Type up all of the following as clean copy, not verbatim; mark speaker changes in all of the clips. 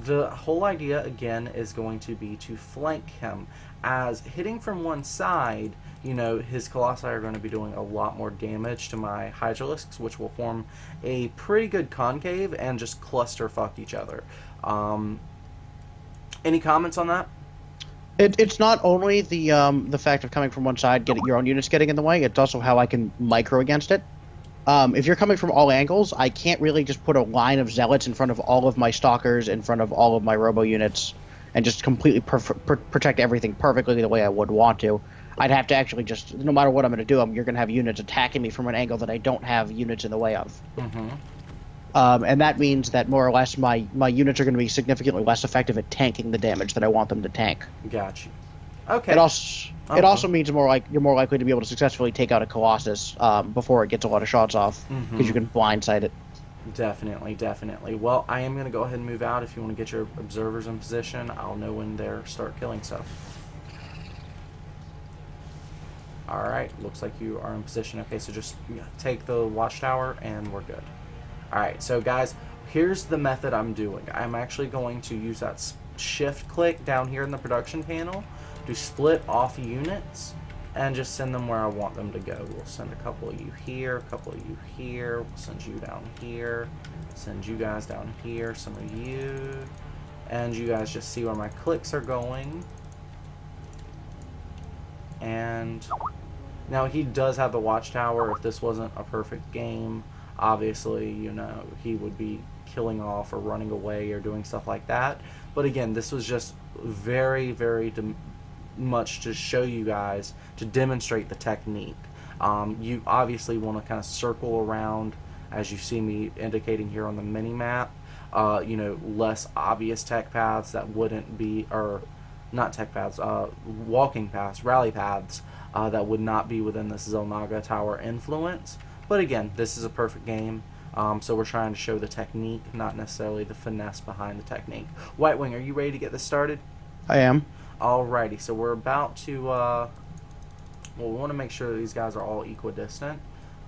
Speaker 1: the whole idea, again, is going to be to flank him, as hitting from one side, his Colossi are going to be doing a lot more damage to my Hydralisks, which will form a pretty good concave and just cluster fuck each other. Any comments on that?
Speaker 2: It's not only the fact of coming from one side, getting your own units getting in the way. It's also how I can micro against it. If you're coming from all angles, I can't really just put a line of zealots in front of all of my stalkers, in front of all of my robo units, and just completely protect everything perfectly the way I would want to. I'd have to actually just, no matter what I'm going to do, you're going to have units attacking me from an angle that I don't have units in the way of.
Speaker 1: Mm-hmm.
Speaker 2: And that means that more or less my units are going to be significantly less effective at tanking the damage that I want them to tank.
Speaker 1: Got you. Okay.
Speaker 2: It also means you're more likely to be able to successfully take out a Colossus before it gets a lot of shots off, because you can blindside it.
Speaker 1: Definitely, definitely. Well, I am going to go ahead and move out. If you want to get your observers in position, I'll know when they start killing stuff. Alright, looks like you are in position. Okay, so just take the watchtower and we're good. Alright, so guys, here's the method I'm doing. I'm actually going to use that shift click down here in the production panel to split off units and just send them where I want them to go. We'll send a couple of you here, a couple of you here, we'll send you down here, send you guys down here, some of you, and you guys just see where my clicks are going. And now he does have the watchtower. If this wasn't a perfect game, obviously, he would be killing off or running away or doing stuff like that. But again, this was just very, very much to show you guys, to demonstrate the technique. You obviously want to kind of circle around, as you see me indicating here on the mini map, less obvious tech paths that wouldn't be, or not tech paths, walking paths, rally paths, that would not be within this Xel'Naga Tower influence. But again, this is a perfect game, so we're trying to show the technique, not necessarily the finesse behind the technique. White Wing, are you ready to get this started?
Speaker 2: I am.
Speaker 1: Alrighty, so we're about to, well, we want to make sure that these guys are all equidistant.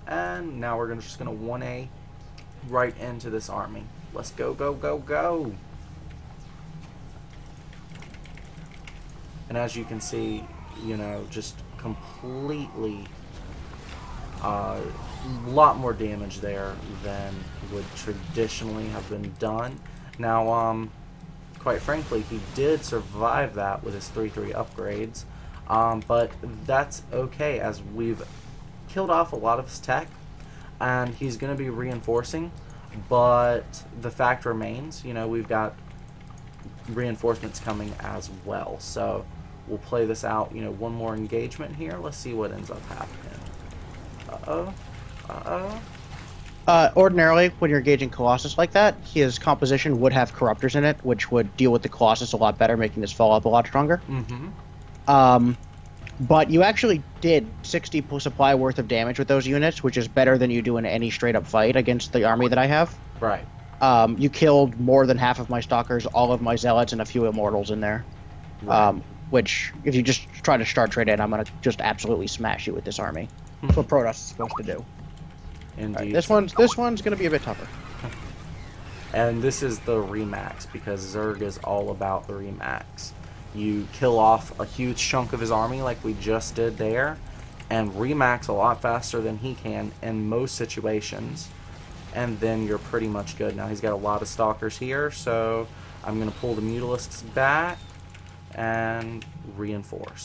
Speaker 1: And now we're just going to 1A right into this army. Let's go, go, go, go! And as you can see, just completely a lot more damage there than would traditionally have been done. Now, quite frankly, he did survive that with his 3-3 upgrades, but that's okay, as we've killed off a lot of his tech, and he's going to be reinforcing, but the fact remains, we've got reinforcements coming as well, so we'll play this out, one more engagement here. Let's see what ends up happening. Uh-oh. Uh-oh.
Speaker 2: Ordinarily, when you're engaging Colossus like that, his composition would have Corruptors in it, which would deal with the Colossus a lot better, making this follow-up a lot stronger. But you actually did 60 supply worth of damage with those units, which is better than you do in any straight-up fight against the army that I have.
Speaker 1: Right.
Speaker 2: You killed more than half of my Stalkers, all of my Zealots, and a few Immortals in there. Right. Which, if you just try to start trade in, I'm going to just absolutely smash you with this army. That's what Protoss is supposed to do.
Speaker 1: Indeed.
Speaker 2: Right, this one's going to be a bit tougher.
Speaker 1: And this is the Remax, because Zerg is all about the Remax. You kill off a huge chunk of his army like we just did there, and Remax a lot faster than he can in most situations, and then you're pretty much good. Now he's got a lot of Stalkers here, so I'm going to pull the Mutalisks back and reinforce.